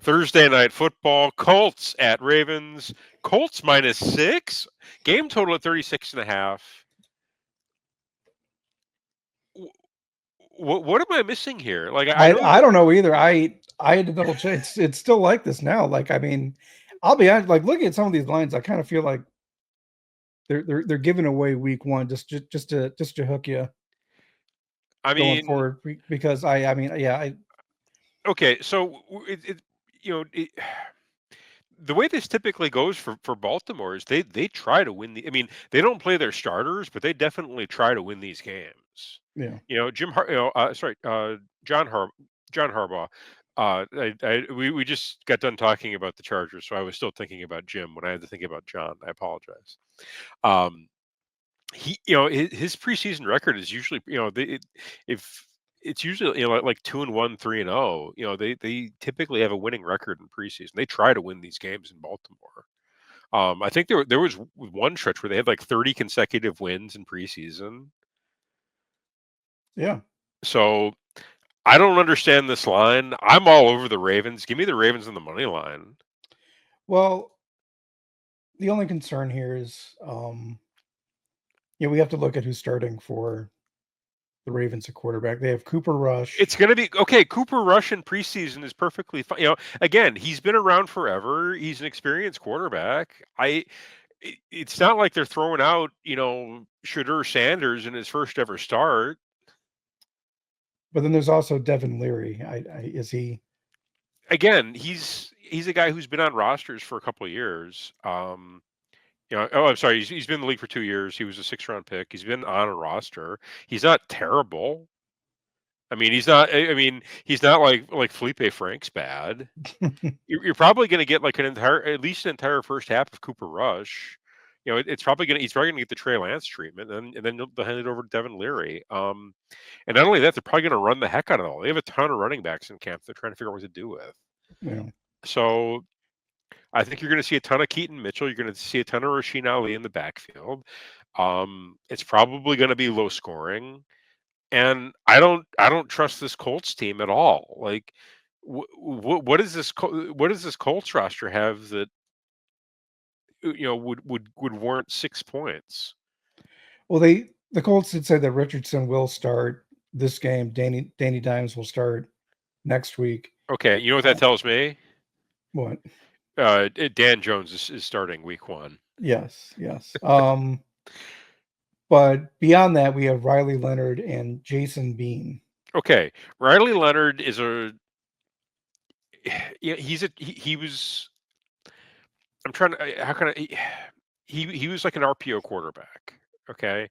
Thursday night football, Colts at Ravens. Colts -6. Game total at 36.5. What am I missing here? Like I know I that. don't know either. I had to double check. It's still like this now. Like, I mean, I'll be honest, like looking at some of these lines, I kind of feel like they're giving away week one just to hook you I going mean, forward because I mean, yeah, okay, so you know, it, the way this typically goes for Baltimore is they try to win the. I mean, they don't play their starters, but they definitely try to win these games. yeah. John Harbaugh. We just got done talking about the Chargers, so I was still thinking about Jim when I had to think about John. I apologize. Um, his preseason record is usually if it's usually like 2-1, 3-0. They typically have a winning record in preseason. They try to win these games in Baltimore. I think there was one stretch where they had like 30 consecutive wins in preseason. Yeah. So I don't understand this line. I'm all over the Ravens. Give me the Ravens in the money line. Well, the only concern here is we have to look at who's starting for the Ravens at quarterback. They have Cooper It's Rush. going to be okay. Cooper Rush in preseason is perfectly fine. Again, he's been around forever. He's an experienced quarterback. It's not like they're throwing out, Shadur Sanders in his first ever start. But then there's also Devin Leary. Is he? Again, he's a guy who's been on rosters for a couple of years. I'm sorry, he's been in the league for 2 years. He was a 6th round pick. He's been on a roster. He's not terrible. I mean, he's not. I mean, he's not like Felipe Frank's bad. You're probably going to get like at least an entire first half of Cooper Rush. He's probably going to get the Trey Lance treatment, and then they'll hand it over to Devin Leary. And not only that, they're probably going to run the heck out of it all. They have a ton of running backs in camp. They're trying to figure out what to do with. Yeah. So I think you're going to see a ton of Keaton Mitchell. You're going to see a ton of Rasheen Ali in the backfield. It's probably going to be low scoring, and I don't trust this Colts team at all. Like, what does this Colts roster have that would warrant 6 points? Well, the Colts did say that Richardson will start this game. Danny Dimes will start next week. Okay, you know what that tells me? What? Dan Jones is starting week 1. Yes, yes. But beyond that, we have Riley Leonard and Jason Bean. Okay, Riley Leonard is a yeah, he was. I'm trying to. How can I? He was like an RPO quarterback. Okay,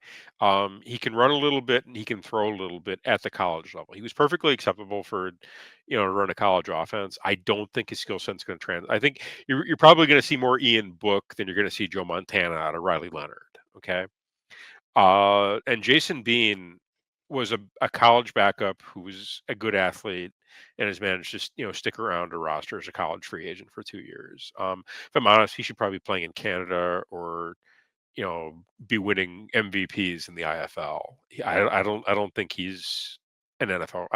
he can run a little bit and he can throw a little bit at the college level. He was perfectly acceptable for, to run a college offense. I don't think his skill set's going to translate. I think you're probably going to see more Ian Book than you're going to see Joe Montana out of Riley Leonard. Okay, and Jason Bean was a college backup who was a good athlete and has managed to stick around a roster as a college free agent for 2 years. If I'm honest, he should probably be playing in Canada or be winning MVPs in the IFL. I don't think he's an NFL.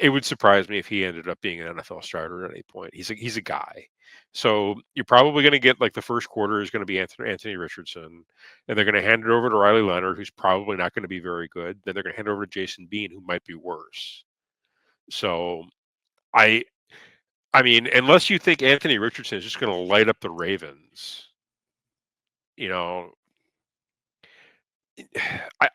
It would surprise me if he ended up being an NFL starter at any point. He's a guy. So you're probably going to get like the first quarter is going to be Anthony Richardson, and they're going to hand it over to Riley Leonard, who's probably not going to be very good. Then they're going to hand it over to Jason Bean, who might be worse. So I I mean, unless you think Anthony Richardson is just going to light up the Ravens, you know,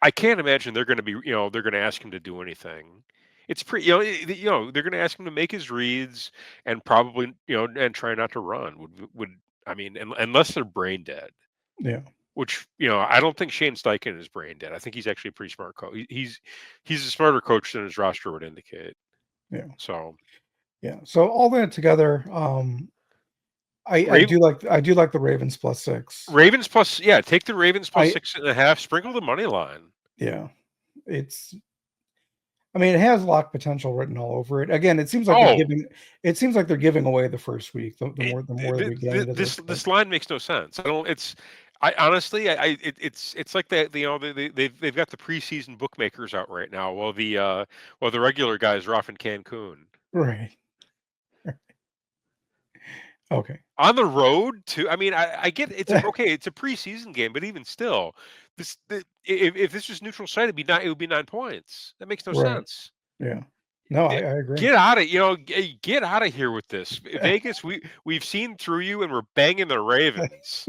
I can't imagine they're going to be, they're going to ask him to do anything. It's pretty, they're going to ask him to make his reads and probably, and try not to run. I mean, unless they're brain dead, Yeah. which I don't think Shane Steichen is brain dead. I think he's actually a pretty smart coach. He's a smarter coach than his roster would indicate. Yeah. So Yeah. So all that together, Raven, I do like the Ravens +6. Ravens plus, yeah, take the Ravens plus I 6.5. Sprinkle the money line. Yeah. It's I mean, it has lock potential written all over it. Again, Oh, it seems like they're giving away the first week, It, the more that we get into this this, this line makes no sense. I don't. I honestly, it's like that. They've got the preseason bookmakers out right now, while the regular guys are off in Cancun. right. Okay. On the road too. I mean, I get it's a okay, it's a preseason game, but even still, if this was neutral site, it would be 9 points. That makes no Right. sense. Yeah. No, Eh, I agree. Get out of get out of here with this Vegas. We've seen through you, and we're banging the Ravens.